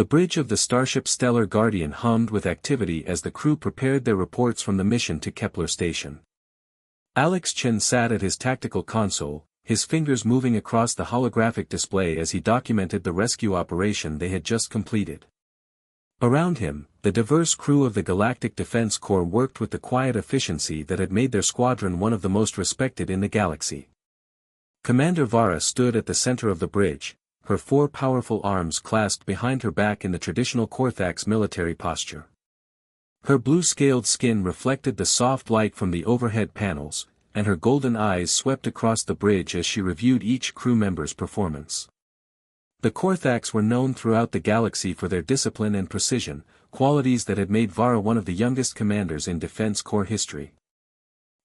The bridge of the starship Stellar Guardian hummed with activity as the crew prepared their reports from the mission to Kepler Station. Alex Chen sat at his tactical console, his fingers moving across the holographic display as he documented the rescue operation they had just completed. Around him, the diverse crew of the Galactic Defense Corps worked with the quiet efficiency that had made their squadron one of the most respected in the galaxy. Commander Vara stood at the center of the bridge, her four powerful arms clasped behind her back in the traditional Korthax military posture. Her blue-scaled skin reflected the soft light from the overhead panels, and her golden eyes swept across the bridge as she reviewed each crew member's performance. The Korthax were known throughout the galaxy for their discipline and precision, qualities that had made Vara one of the youngest commanders in Defense Corps history.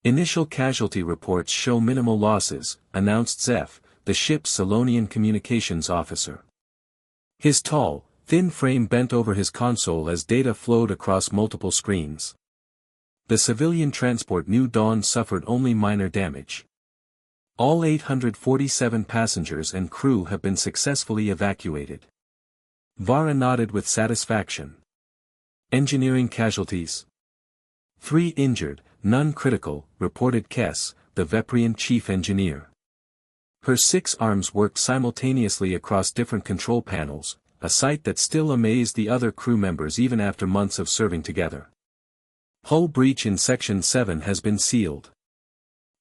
Initial casualty reports show minimal losses, announced Zeph, the ship's Solonian communications officer. His tall, thin frame bent over his console as data flowed across multiple screens. The civilian transport New Dawn suffered only minor damage. All 847 passengers and crew have been successfully evacuated. Vara nodded with satisfaction. Engineering casualties? 3 injured, none critical, reported Kess, the Veprian chief engineer. Her 6 arms worked simultaneously across different control panels, a sight that still amazed the other crew members even after months of serving together. Hull breach in Section 7 has been sealed.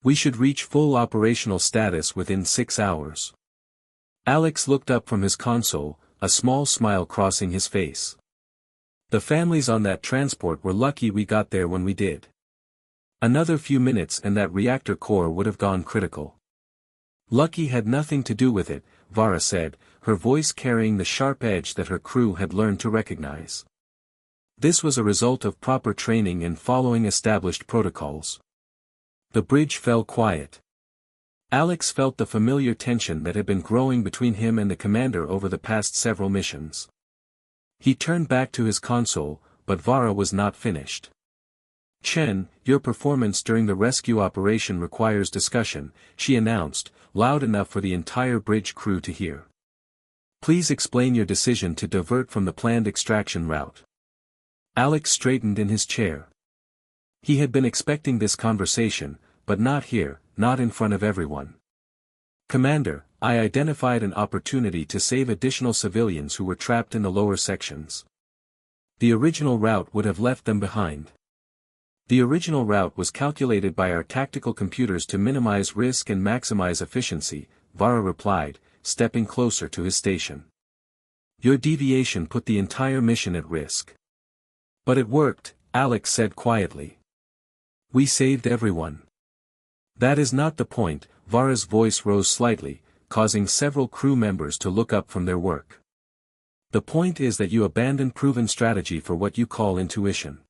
We should reach full operational status within 6 hours. Alex looked up from his console, a small smile crossing his face. The families on that transport were lucky we got there when we did. Another few minutes and that reactor core would have gone critical. Lucky had nothing to do with it, Vara said, her voice carrying the sharp edge that her crew had learned to recognize. This was a result of proper training and following established protocols. The bridge fell quiet. Alex felt the familiar tension that had been growing between him and the commander over the past several missions. He turned back to his console, but Vara was not finished. Chen, your performance during the rescue operation requires discussion, she announced, loud enough for the entire bridge crew to hear. Please explain your decision to divert from the planned extraction route. Alex straightened in his chair. He had been expecting this conversation, but not here, not in front of everyone. Commander, I identified an opportunity to save additional civilians who were trapped in the lower sections. The original route would have left them behind. The original route was calculated by our tactical computers to minimize risk and maximize efficiency, Vara replied, stepping closer to his station. Your deviation put the entire mission at risk. But it worked, Alex said quietly. We saved everyone. That is not the point, Vara's voice rose slightly, causing several crew members to look up from their work. The point is that you abandoned proven strategy for what you call intuition.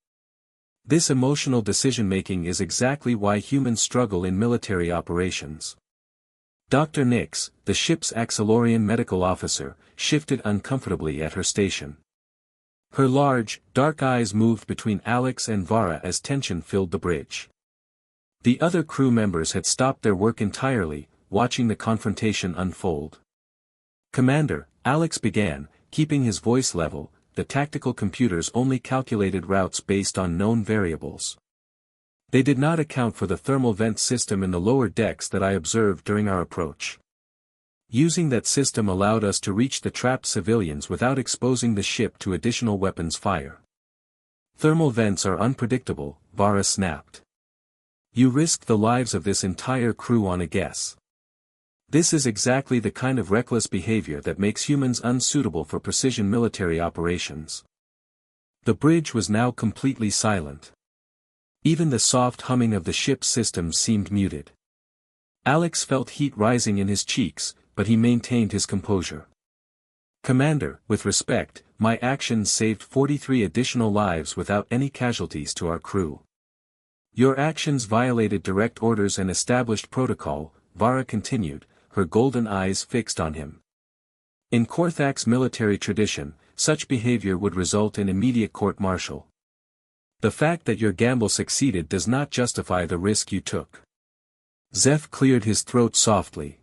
This emotional decision-making is exactly why humans struggle in military operations. Dr. Nix, the ship's Axelorian medical officer, shifted uncomfortably at her station. Her large, dark eyes moved between Alex and Vara as tension filled the bridge. The other crew members had stopped their work entirely, watching the confrontation unfold. Commander, Alex began, keeping his voice level, the tactical computers only calculated routes based on known variables. They did not account for the thermal vent system in the lower decks that I observed during our approach. Using that system allowed us to reach the trapped civilians without exposing the ship to additional weapons fire. Thermal vents are unpredictable, Vara snapped. You risked the lives of this entire crew on a guess. This is exactly the kind of reckless behavior that makes humans unsuitable for precision military operations. The bridge was now completely silent. Even the soft humming of the ship's systems seemed muted. Alex felt heat rising in his cheeks, but he maintained his composure. Commander, with respect, my actions saved 43 additional lives without any casualties to our crew. Your actions violated direct orders and established protocol, Vara continued, her golden eyes fixed on him. In Korthax military tradition, such behavior would result in immediate court-martial. The fact that your gamble succeeded does not justify the risk you took. Zeph cleared his throat softly.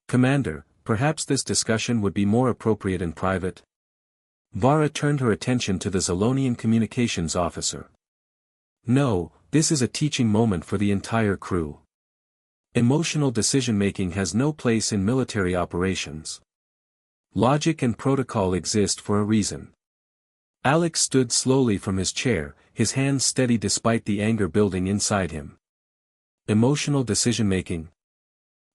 Commander, perhaps this discussion would be more appropriate in private. Vara turned her attention to the Zolonian communications officer. No, this is a teaching moment for the entire crew. Emotional decision-making has no place in military operations. Logic and protocol exist for a reason. Alex stood slowly from his chair, his hands steady despite the anger building inside him. Emotional decision-making?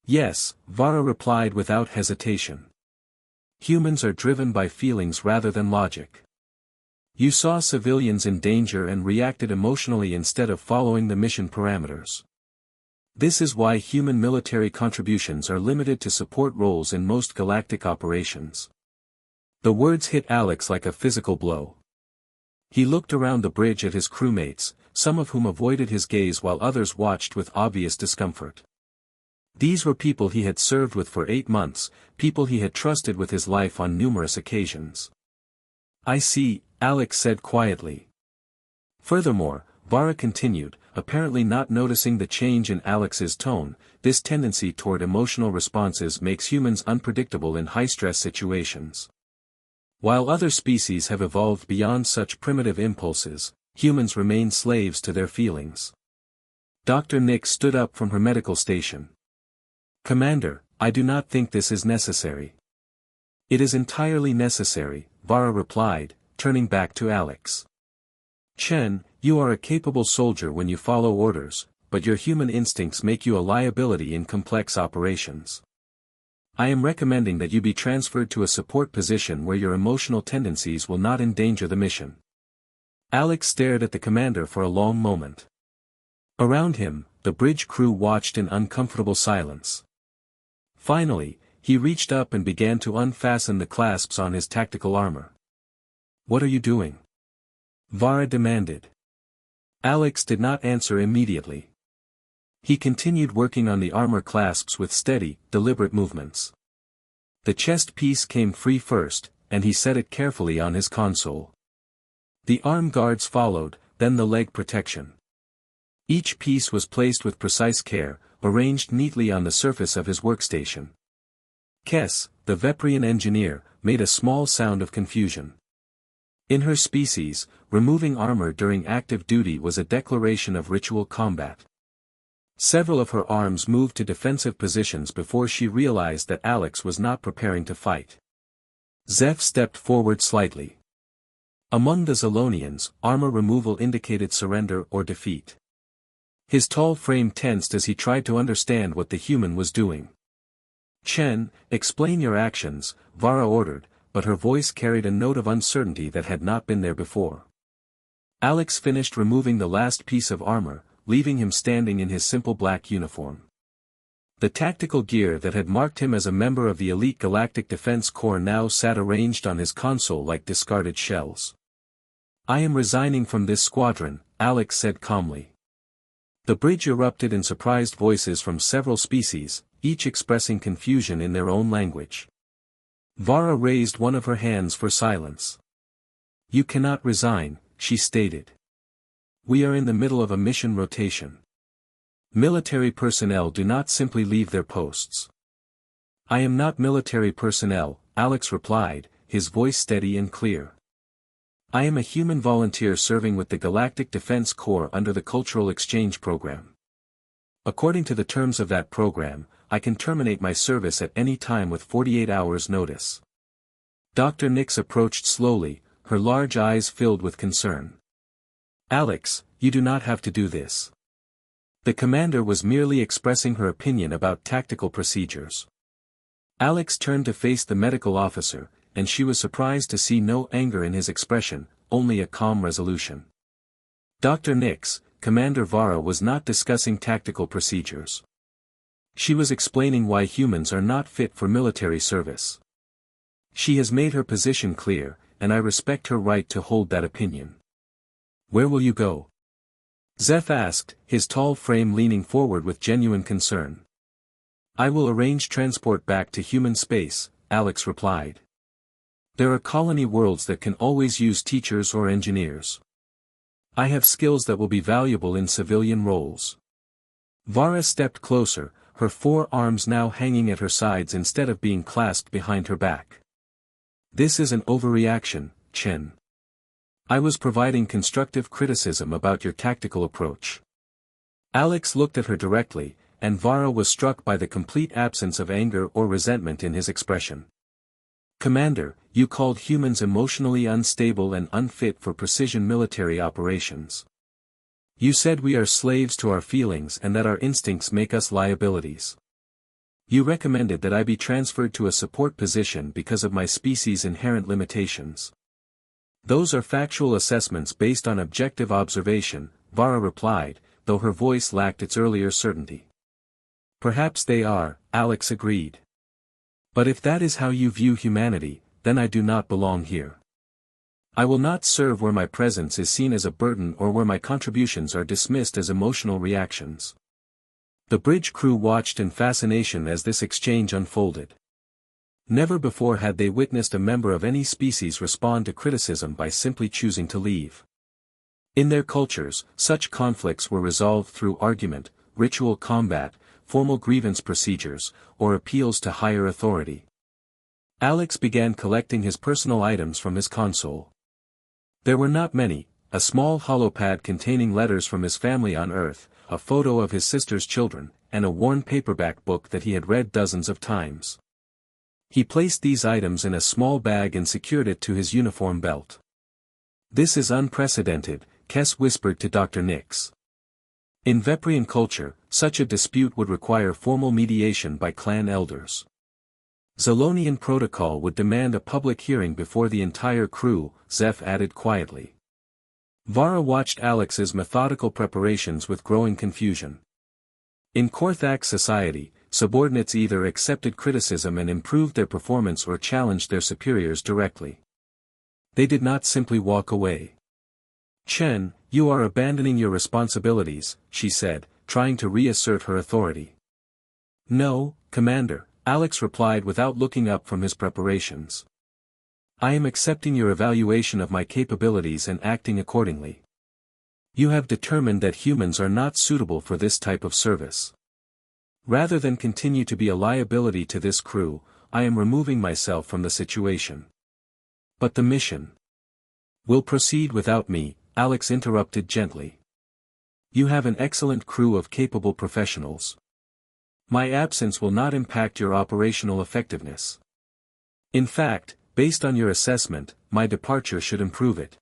Yes, Vara replied without hesitation. Humans are driven by feelings rather than logic. You saw civilians in danger and reacted emotionally instead of following the mission parameters. This is why human military contributions are limited to support roles in most galactic operations. The words hit Alex like a physical blow. He looked around the bridge at his crewmates, some of whom avoided his gaze while others watched with obvious discomfort. These were people he had served with for 8 months, people he had trusted with his life on numerous occasions. I see, Alex said quietly. Furthermore, Vara continued, apparently not noticing the change in Alex's tone, this tendency toward emotional responses makes humans unpredictable in high-stress situations. While other species have evolved beyond such primitive impulses, humans remain slaves to their feelings. Dr. Nick stood up from her medical station. Commander, I do not think this is necessary. It is entirely necessary, Vara replied, turning back to Alex. Chen, you are a capable soldier when you follow orders, but your human instincts make you a liability in complex operations. I am recommending that you be transferred to a support position where your emotional tendencies will not endanger the mission. Alex stared at the commander for a long moment. Around him, the bridge crew watched in uncomfortable silence. Finally, he reached up and began to unfasten the clasps on his tactical armor. What are you doing? Vara demanded. Alex did not answer immediately. He continued working on the armor clasps with steady, deliberate movements. The chest piece came free first, and he set it carefully on his console. The arm guards followed, then the leg protection. Each piece was placed with precise care, arranged neatly on the surface of his workstation. Kes, the Veprian engineer, made a small sound of confusion. In her species, removing armor during active duty was a declaration of ritual combat. Several of her arms moved to defensive positions before she realized that Alex was not preparing to fight. Zeph stepped forward slightly. Among the Zolonians, armor removal indicated surrender or defeat. His tall frame tensed as he tried to understand what the human was doing. Chen, explain your actions, Vara ordered, but her voice carried a note of uncertainty that had not been there before. Alex finished removing the last piece of armor, leaving him standing in his simple black uniform. The tactical gear that had marked him as a member of the elite Galactic Defense Corps now sat arranged on his console like discarded shells. I am resigning from this squadron, Alex said calmly. The bridge erupted in surprised voices from several species, each expressing confusion in their own language. Vara raised one of her hands for silence. You cannot resign, she stated. We are in the middle of a mission rotation. Military personnel do not simply leave their posts. I am not military personnel, Alex replied, his voice steady and clear. I am a human volunteer serving with the Galactic Defense Corps under the Cultural Exchange Program. According to the terms of that program, I can terminate my service at any time with 48 hours notice. Dr. Nix approached slowly, her large eyes filled with concern. Alex, you do not have to do this. The commander was merely expressing her opinion about tactical procedures. Alex turned to face the medical officer, and she was surprised to see no anger in his expression, only a calm resolution. Dr. Nix, Commander Vara was not discussing tactical procedures. She was explaining why humans are not fit for military service. She has made her position clear, and I respect her right to hold that opinion. Where will you go? Zeph asked, his tall frame leaning forward with genuine concern. I will arrange transport back to human space, Alex replied. There are colony worlds that can always use teachers or engineers. I have skills that will be valuable in civilian roles. Vara stepped closer, her 4 arms now hanging at her sides instead of being clasped behind her back. This is an overreaction, Chen. I was providing constructive criticism about your tactical approach. Alex looked at her directly, and Vara was struck by the complete absence of anger or resentment in his expression. Commander, you called humans emotionally unstable and unfit for precision military operations. You said we are slaves to our feelings and that our instincts make us liabilities. You recommended that I be transferred to a support position because of my species' inherent limitations. Those are factual assessments based on objective observation, Vara replied, though her voice lacked its earlier certainty. Perhaps they are, Alex agreed. But if that is how you view humanity, then I do not belong here. I will not serve where my presence is seen as a burden or where my contributions are dismissed as emotional reactions. The bridge crew watched in fascination as this exchange unfolded. Never before had they witnessed a member of any species respond to criticism by simply choosing to leave. In their cultures, such conflicts were resolved through argument, ritual combat, formal grievance procedures, or appeals to higher authority. Alex began collecting his personal items from his console. There were not many: a small holopad containing letters from his family on Earth, a photo of his sister's children, and a worn paperback book that he had read dozens of times. He placed these items in a small bag and secured it to his uniform belt. This is unprecedented, Kess whispered to Dr. Nix. In Veprian culture, such a dispute would require formal mediation by clan elders. Zolonian protocol would demand a public hearing before the entire crew, Zeph added quietly. Vara watched Alex's methodical preparations with growing confusion. In Korthak society, subordinates either accepted criticism and improved their performance or challenged their superiors directly. They did not simply walk away. Chen, you are abandoning your responsibilities, she said, trying to reassert her authority. No, Commander, Alex replied without looking up from his preparations. I am accepting your evaluation of my capabilities and acting accordingly. You have determined that humans are not suitable for this type of service. Rather than continue to be a liability to this crew, I am removing myself from the situation. But the mission will proceed without me, Alex interrupted gently. You have an excellent crew of capable professionals. My absence will not impact your operational effectiveness. In fact, based on your assessment, my departure should improve it.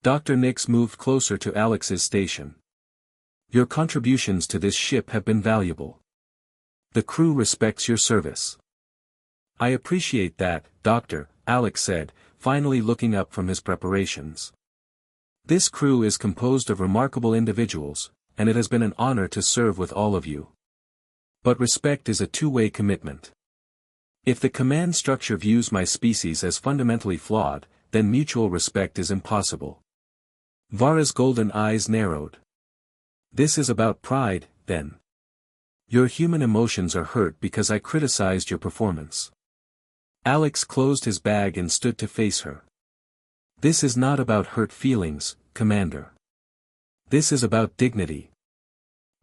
Dr. Nix moved closer to Alex's station. Your contributions to this ship have been valuable. The crew respects your service. I appreciate that, Doctor, Alex said, finally looking up from his preparations. This crew is composed of remarkable individuals, and it has been an honor to serve with all of you. But respect is a two-way commitment. If the command structure views my species as fundamentally flawed, then mutual respect is impossible. Vara's golden eyes narrowed. This is about pride, then. Your human emotions are hurt because I criticized your performance. Alex closed his bag and stood to face her. This is not about hurt feelings, Commander. This is about dignity.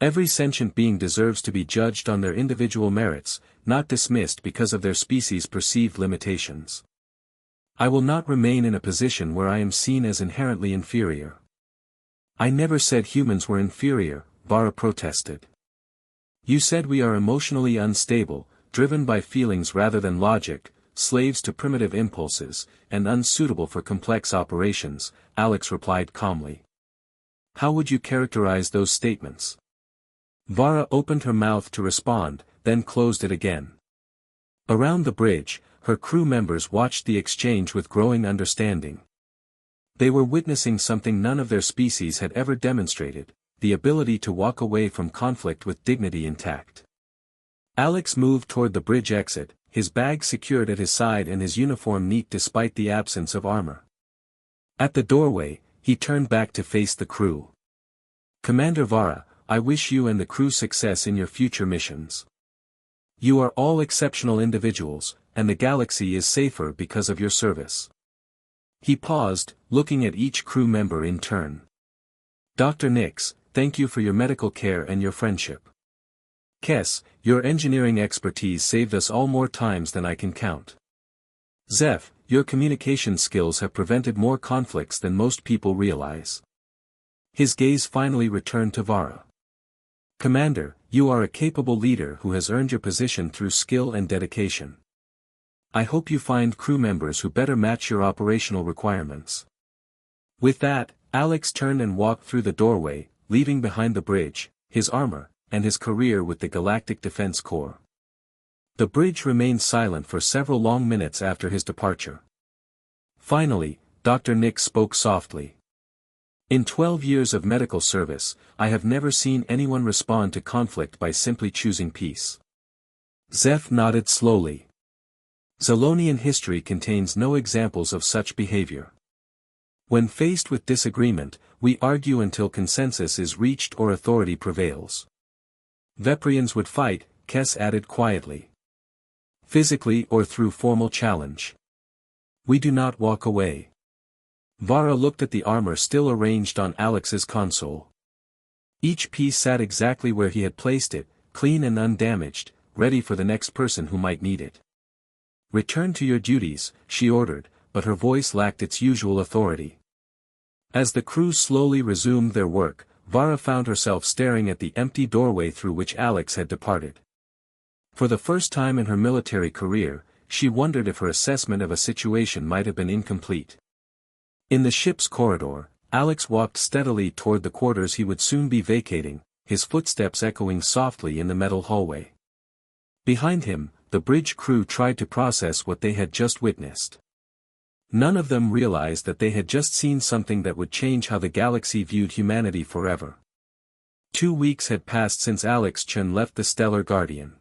Every sentient being deserves to be judged on their individual merits, not dismissed because of their species' perceived limitations. I will not remain in a position where I am seen as inherently inferior. I never said humans were inferior, Vara protested. You said we are emotionally unstable, driven by feelings rather than logic, slaves to primitive impulses, and unsuitable for complex operations, Alex replied calmly. How would you characterize those statements? Vara opened her mouth to respond, then closed it again. Around the bridge, her crew members watched the exchange with growing understanding. They were witnessing something none of their species had ever demonstrated, the ability to walk away from conflict with dignity intact. Alex moved toward the bridge exit, his bag secured at his side and his uniform neat despite the absence of armor. At the doorway, he turned back to face the crew. Commander Vara, I wish you and the crew success in your future missions. You are all exceptional individuals, and the galaxy is safer because of your service. He paused, looking at each crew member in turn. Dr. Nix, thank you for your medical care and your friendship. Kess, your engineering expertise saved us all more times than I can count. Zeph, your communication skills have prevented more conflicts than most people realize. His gaze finally returned to Vara. Commander, you are a capable leader who has earned your position through skill and dedication. I hope you find crew members who better match your operational requirements. With that, Alex turned and walked through the doorway, leaving behind the bridge, his armor, and his career with the Galactic Defense Corps. The bridge remained silent for several long minutes after his departure. Finally, Dr. Nick spoke softly. In 12 years of medical service, I have never seen anyone respond to conflict by simply choosing peace. Zeph nodded slowly. Zolonian history contains no examples of such behavior. When faced with disagreement, we argue until consensus is reached or authority prevails. Veprians would fight, Kess added quietly. Physically or through formal challenge. We do not walk away. Vara looked at the armor still arranged on Alex's console. Each piece sat exactly where he had placed it, clean and undamaged, ready for the next person who might need it. Return to your duties, she ordered, but her voice lacked its usual authority. As the crew slowly resumed their work, Vara found herself staring at the empty doorway through which Alex had departed. For the first time in her military career, she wondered if her assessment of a situation might have been incomplete. In the ship's corridor, Alex walked steadily toward the quarters he would soon be vacating, his footsteps echoing softly in the metal hallway. Behind him, the bridge crew tried to process what they had just witnessed. None of them realized that they had just seen something that would change how the galaxy viewed humanity forever. 2 weeks had passed since Alex Chen left the Stellar Guardian.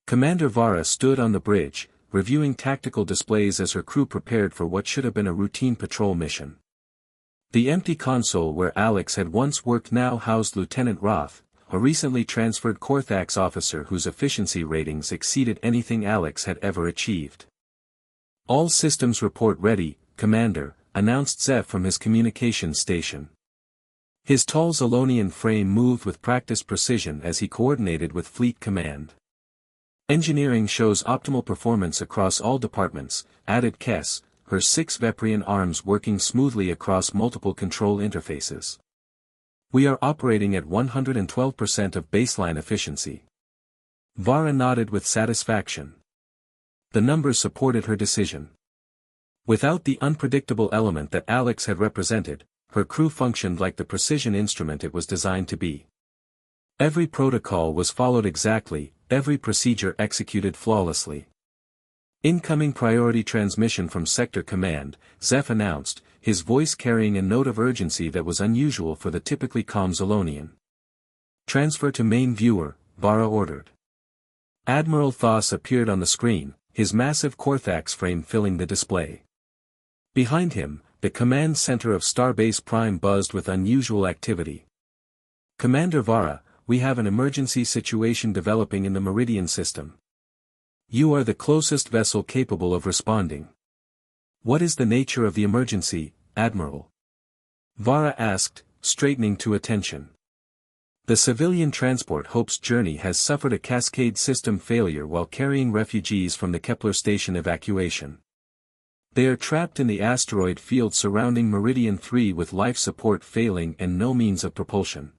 Commander Vara stood on the bridge, reviewing tactical displays as her crew prepared for what should have been a routine patrol mission. The empty console where Alex had once worked now housed Lieutenant Roth, a recently transferred Korthax officer whose efficiency ratings exceeded anything Alex had ever achieved. All systems report ready, Commander, announced Zeph from his communications station. His tall Zolonian frame moved with practiced precision as he coordinated with Fleet Command. Engineering shows optimal performance across all departments, added Kess, her 6 Veprian arms working smoothly across multiple control interfaces. We are operating at 112% of baseline efficiency. Vara nodded with satisfaction. The numbers supported her decision. Without the unpredictable element that Alex had represented, her crew functioned like the precision instrument it was designed to be. Every protocol was followed exactly, every procedure executed flawlessly. Incoming priority transmission from Sector Command, Zeph announced, his voice carrying a note of urgency that was unusual for the typically calm Zolonian. Transfer to main viewer, Vara ordered. Admiral Thos appeared on the screen, his massive Korthax frame filling the display. Behind him, the command center of Starbase Prime buzzed with unusual activity. Commander Vara, we have an emergency situation developing in the Meridian system. You are the closest vessel capable of responding. What is the nature of the emergency, Admiral? Vara asked, straightening to attention. The civilian transport Hope's Journey has suffered a cascade system failure while carrying refugees from the Kepler station evacuation. They are trapped in the asteroid field surrounding Meridian 3 with life support failing and no means of propulsion.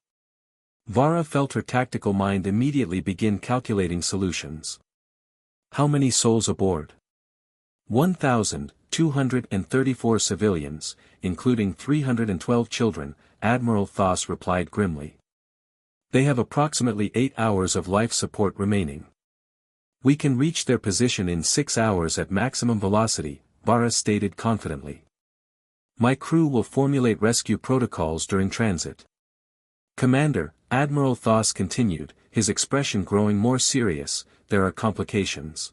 Vara felt her tactical mind immediately begin calculating solutions. How many souls aboard? 1,234 civilians, including 312 children, Admiral Thos replied grimly. They have approximately 8 hours of life support remaining. We can reach their position in 6 hours at maximum velocity, Vara stated confidently. My crew will formulate rescue protocols during transit. Commander, Admiral Thos continued, his expression growing more serious, there are complications.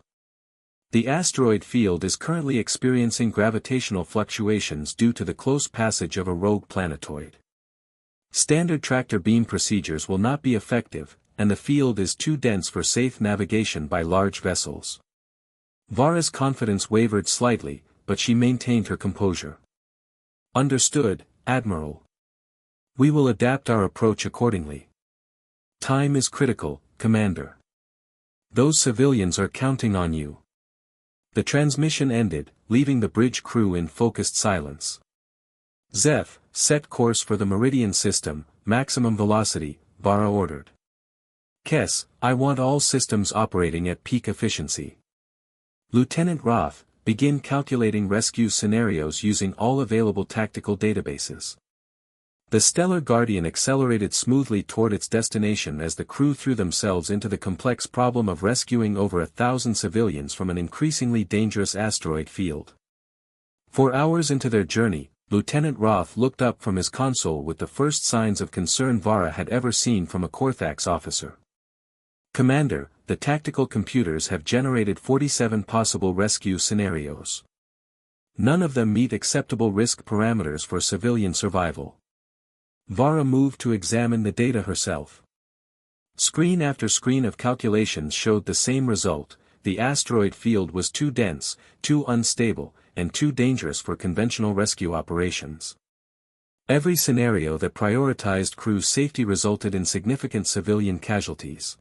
The asteroid field is currently experiencing gravitational fluctuations due to the close passage of a rogue planetoid. Standard tractor beam procedures will not be effective, and the field is too dense for safe navigation by large vessels. Vara's confidence wavered slightly, but she maintained her composure. Understood, Admiral. We will adapt our approach accordingly. Time is critical, Commander. Those civilians are counting on you. The transmission ended, leaving the bridge crew in focused silence. "Zeph, set course for the Meridian system, maximum velocity," Vara ordered. "Kes, I want all systems operating at peak efficiency." Lieutenant Roth, begin calculating rescue scenarios using all available tactical databases. The Stellar Guardian accelerated smoothly toward its destination as the crew threw themselves into the complex problem of rescuing over 1,000 civilians from an increasingly dangerous asteroid field. 4 hours into their journey, Lieutenant Roth looked up from his console with the first signs of concern Vara had ever seen from a Corthax officer. "Commander, the tactical computers have generated 47 possible rescue scenarios. None of them meet acceptable risk parameters for civilian survival." Vara moved to examine the data herself. Screen after screen of calculations showed the same result: the asteroid field was too dense, too unstable, and too dangerous for conventional rescue operations. Every scenario that prioritized crew safety resulted in significant civilian casualties.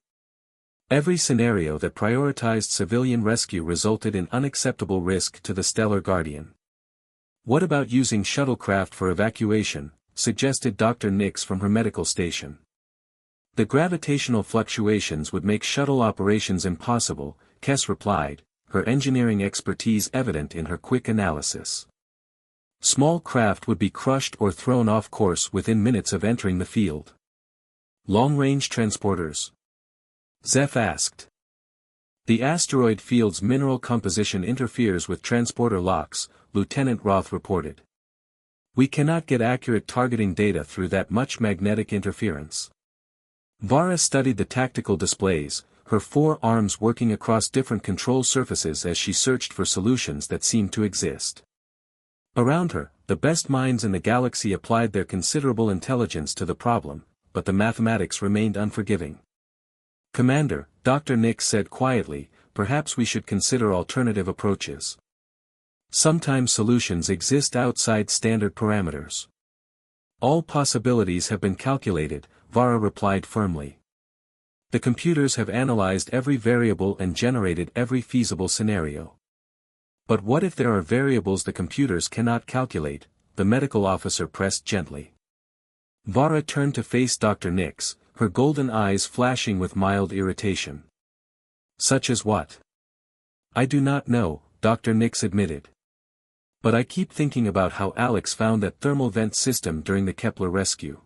Every scenario that prioritized civilian rescue resulted in unacceptable risk to the Stellar Guardian. "What about using shuttlecraft for evacuation?" suggested Dr. Nix from her medical station. "The gravitational fluctuations would make shuttle operations impossible," Kes replied, her engineering expertise evident in her quick analysis. "Small craft would be crushed or thrown off course within minutes of entering the field." "Long-range transporters?" Zeph asked. "The asteroid field's mineral composition interferes with transporter locks," Lieutenant Roth reported. "We cannot get accurate targeting data through that much magnetic interference." Vara studied the tactical displays, her 4 arms working across different control surfaces as she searched for solutions that seemed to exist. Around her, the best minds in the galaxy applied their considerable intelligence to the problem, but the mathematics remained unforgiving. "Commander," Dr. Nix said quietly, "perhaps we should consider alternative approaches. Sometimes solutions exist outside standard parameters." "All possibilities have been calculated," Vara replied firmly. "The computers have analyzed every variable and generated every feasible scenario." "But what if there are variables the computers cannot calculate?" the medical officer pressed gently. Vara turned to face Dr. Nix, her golden eyes flashing with mild irritation. "Such as what?" "I do not know," Dr. Nix admitted. "But I keep thinking about how Alex found that thermal vent system during the Kepler rescue.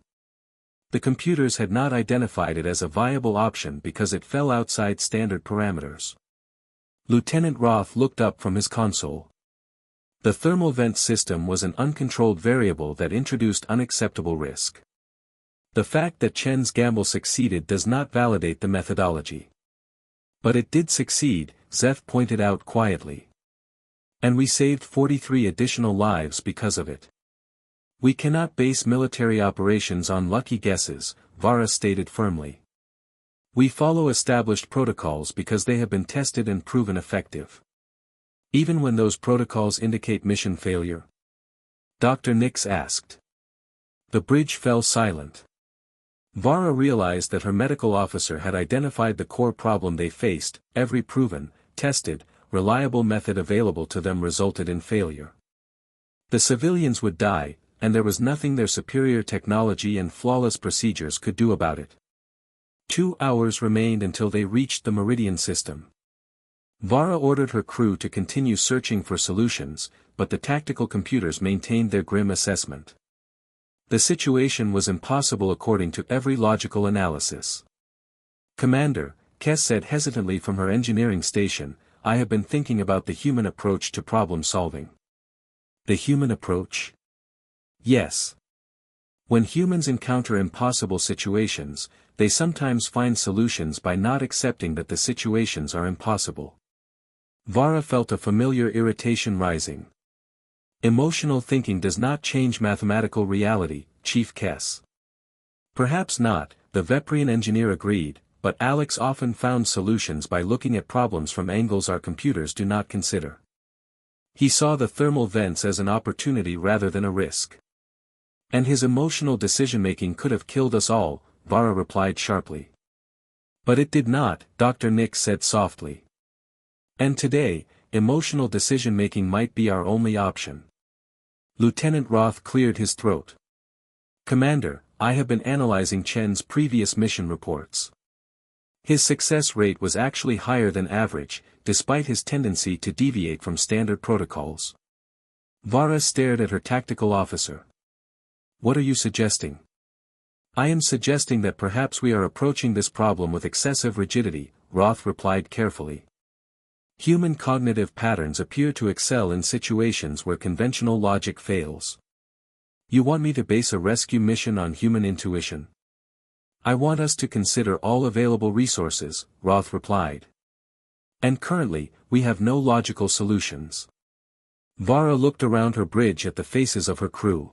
The computers had not identified it as a viable option because it fell outside standard parameters." Lieutenant Roth looked up from his console. "The thermal vent system was an uncontrolled variable that introduced unacceptable risk. The fact that Chen's gamble succeeded does not validate the methodology." "But it did succeed," Zeph pointed out quietly. "And we saved 43 additional lives because of it." "We cannot base military operations on lucky guesses," Vara stated firmly. "We follow established protocols because they have been tested and proven effective." "Even when those protocols indicate mission failure?" Dr. Nix asked. The bridge fell silent. Vara realized that her medical officer had identified the core problem they faced: every proven, tested, reliable method available to them resulted in failure. The civilians would die, and there was nothing their superior technology and flawless procedures could do about it. 2 hours remained until they reached the Meridian system. Vara ordered her crew to continue searching for solutions, but the tactical computers maintained their grim assessment. The situation was impossible according to every logical analysis. "Commander," Kes said hesitantly from her engineering station, "I have been thinking about the human approach to problem solving." "The human approach?" "Yes. When humans encounter impossible situations, they sometimes find solutions by not accepting that the situations are impossible." Vara felt a familiar irritation rising. "Emotional thinking does not change mathematical reality, Chief Kes." "Perhaps not," the Veprian engineer agreed, "but Alex often found solutions by looking at problems from angles our computers do not consider. He saw the thermal vents as an opportunity rather than a risk." "And his emotional decision-making could have killed us all," Vara replied sharply. "But it did not," Dr. Nix said softly. "And today, emotional decision-making might be our only option. Lieutenant Roth cleared his throat. Commander, I have been analyzing Chen's previous mission reports. His success rate was actually higher than average, despite his tendency to deviate from standard protocols. Vara stared at her tactical officer. What are you suggesting? I am suggesting that perhaps we are approaching this problem with excessive rigidity, Roth replied carefully. Human cognitive patterns appear to excel in situations where conventional logic fails. You want me to base a rescue mission on human intuition? I want us to consider all available resources, Roth replied. And currently, we have no logical solutions. Vara looked around her bridge at the faces of her crew.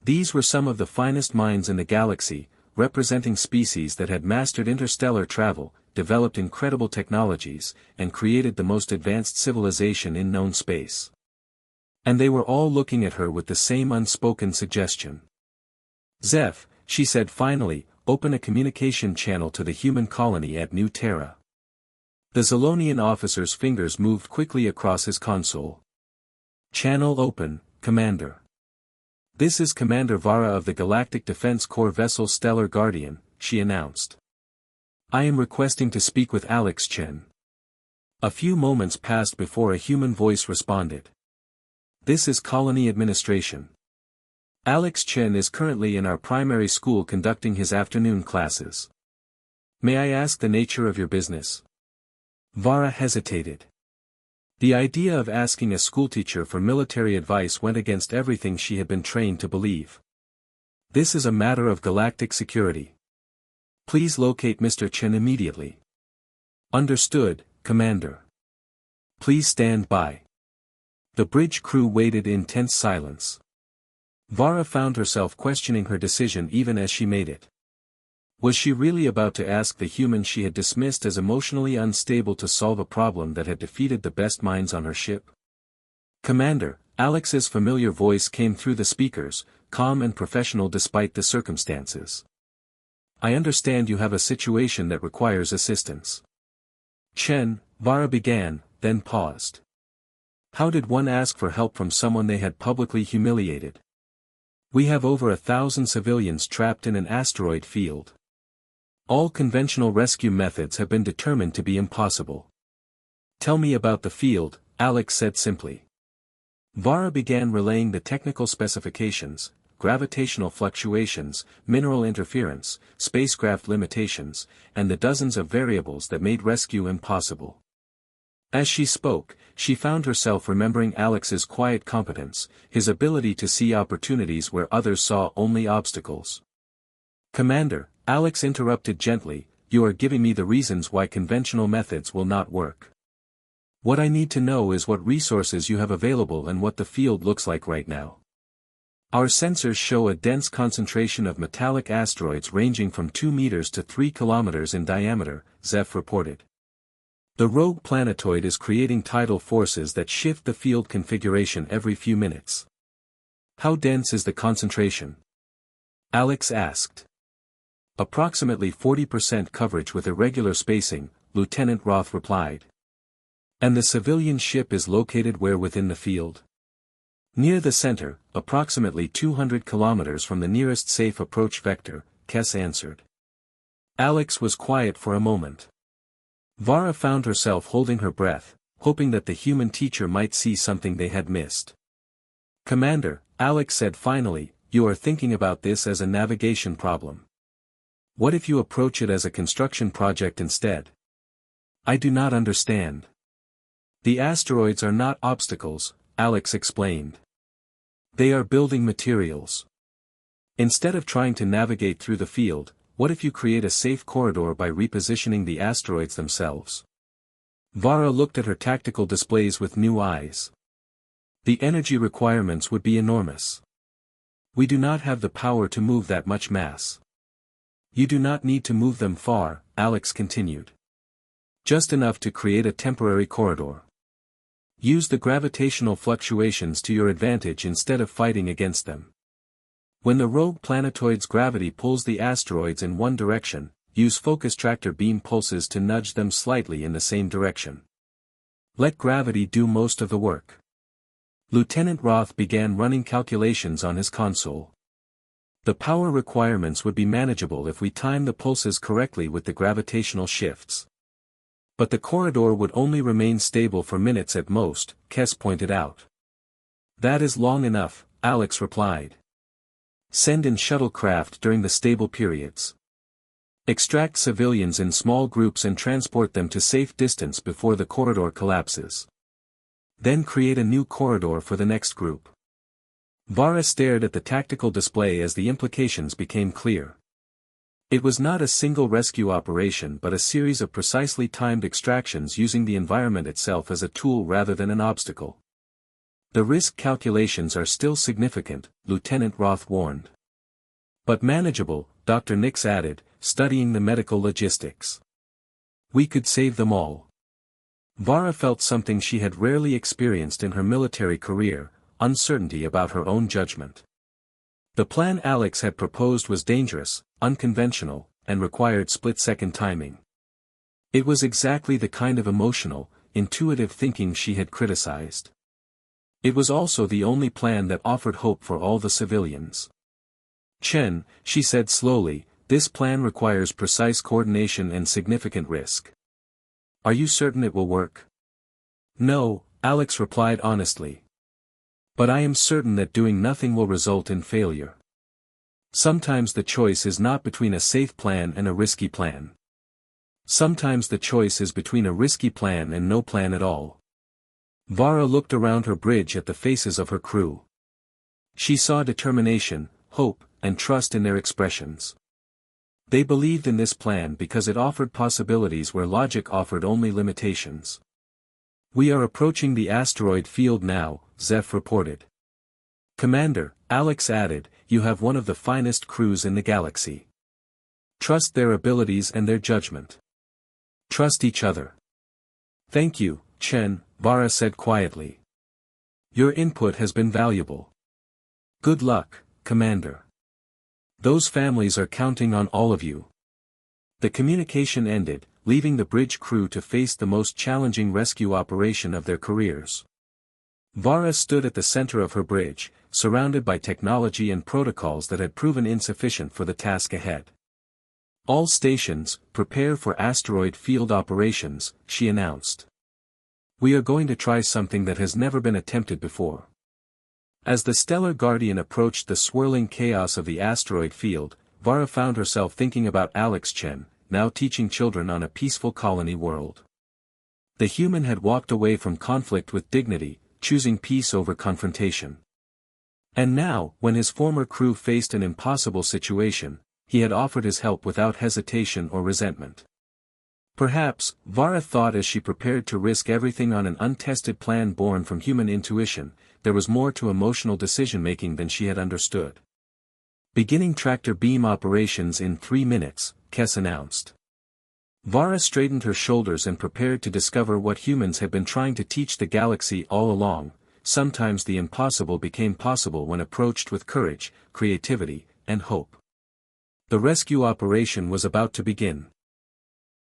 These were some of the finest minds in the galaxy, representing species that had mastered interstellar travel, developed incredible technologies, and created the most advanced civilization in known space. And they were all looking at her with the same unspoken suggestion. Zeph, she said finally, open a communication channel to the human colony at New Terra. The Zolonian officer's fingers moved quickly across his console. Channel open, Commander. This is Commander Vara of the Galactic Defense Corps vessel Stellar Guardian, she announced. I am requesting to speak with Alex Chen. A few moments passed before a human voice responded. This is Colony Administration. Alex Chen is currently in our primary school conducting his afternoon classes. May I ask the nature of your business? Vara hesitated. The idea of asking a schoolteacher for military advice went against everything she had been trained to believe. This is a matter of galactic security. Please locate Mr. Chen immediately. Understood, Commander. Please stand by. The bridge crew waited in tense silence. Vara found herself questioning her decision even as she made it. Was she really about to ask the human she had dismissed as emotionally unstable to solve a problem that had defeated the best minds on her ship? Commander, Alex's familiar voice came through the speakers, calm and professional despite the circumstances. I understand you have a situation that requires assistance. Chen, Vara began, then paused. How did one ask for help from someone they had publicly humiliated? We have over 1,000 civilians trapped in an asteroid field. All conventional rescue methods have been determined to be impossible. Tell me about the field, Alex said simply. Vara began relaying the technical specifications, gravitational fluctuations, mineral interference, spacecraft limitations, and the dozens of variables that made rescue impossible. As she spoke, she found herself remembering Alex's quiet competence, his ability to see opportunities where others saw only obstacles. Commander, Alex interrupted gently, you are giving me the reasons why conventional methods will not work. What I need to know is what resources you have available and what the field looks like right now. Our sensors show a dense concentration of metallic asteroids ranging from 2 meters to 3 kilometers in diameter, Zeph reported. The rogue planetoid is creating tidal forces that shift the field configuration every few minutes. How dense is the concentration? Alex asked. Approximately 40% coverage with irregular spacing, Lieutenant Roth replied. And the civilian ship is located where within the field? Near the center, approximately 200 kilometers from the nearest safe approach vector, Kess answered. Alex was quiet for a moment. Vara found herself holding her breath, hoping that the human teacher might see something they had missed. Commander, Alex said finally, you are thinking about this as a navigation problem. What if you approach it as a construction project instead? I do not understand. The asteroids are not obstacles, Alex explained. They are building materials. Instead of trying to navigate through the field, what if you create a safe corridor by repositioning the asteroids themselves? Vara looked at her tactical displays with new eyes. The energy requirements would be enormous. We do not have the power to move that much mass. You do not need to move them far, Alex continued. Just enough to create a temporary corridor. Use the gravitational fluctuations to your advantage instead of fighting against them. When the rogue planetoid's gravity pulls the asteroids in one direction, use focus tractor beam pulses to nudge them slightly in the same direction. Let gravity do most of the work. Lieutenant Roth began running calculations on his console. The power requirements would be manageable if we time the pulses correctly with the gravitational shifts. But the corridor would only remain stable for minutes at most, Kess pointed out. That is long enough, Alex replied. Send in shuttlecraft during the stable periods. Extract civilians in small groups and transport them to safe distance before the corridor collapses. Then create a new corridor for the next group. Vara stared at the tactical display as the implications became clear. It was not a single rescue operation but a series of precisely timed extractions using the environment itself as a tool rather than an obstacle. The risk calculations are still significant, Lieutenant Roth warned. But manageable, Dr. Nix added, studying the medical logistics. We could save them all. Vara felt something she had rarely experienced in her military career, uncertainty about her own judgment. The plan Alex had proposed was dangerous, unconventional, and required split-second timing. It was exactly the kind of emotional, intuitive thinking she had criticized. It was also the only plan that offered hope for all the civilians. Chen, she said slowly, this plan requires precise coordination and significant risk. Are you certain it will work? No, Alex replied honestly. But I am certain that doing nothing will result in failure. Sometimes the choice is not between a safe plan and a risky plan. Sometimes the choice is between a risky plan and no plan at all. Vara looked around her bridge at the faces of her crew. She saw determination, hope, and trust in their expressions. They believed in this plan because it offered possibilities where logic offered only limitations. We are approaching the asteroid field now, Zeph reported. Commander, Alex added, you have one of the finest crews in the galaxy. Trust their abilities and their judgment. Trust each other. Thank you, Chen, Vara said quietly. Your input has been valuable. Good luck, Commander. Those families are counting on all of you. The communication ended, leaving the bridge crew to face the most challenging rescue operation of their careers. Vara stood at the center of her bridge, surrounded by technology and protocols that had proven insufficient for the task ahead. All stations, prepare for asteroid field operations, she announced. We are going to try something that has never been attempted before. As the Stellar Guardian approached the swirling chaos of the asteroid field, Vara found herself thinking about Alex Chen, now teaching children on a peaceful colony world. The human had walked away from conflict with dignity, choosing peace over confrontation. And now, when his former crew faced an impossible situation, he had offered his help without hesitation or resentment. Perhaps, Vara thought as she prepared to risk everything on an untested plan born from human intuition, there was more to emotional decision-making than she had understood. Beginning tractor beam operations in 3 minutes, Kess announced. Vara straightened her shoulders and prepared to discover what humans had been trying to teach the galaxy all along. Sometimes the impossible became possible when approached with courage, creativity, and hope. The rescue operation was about to begin.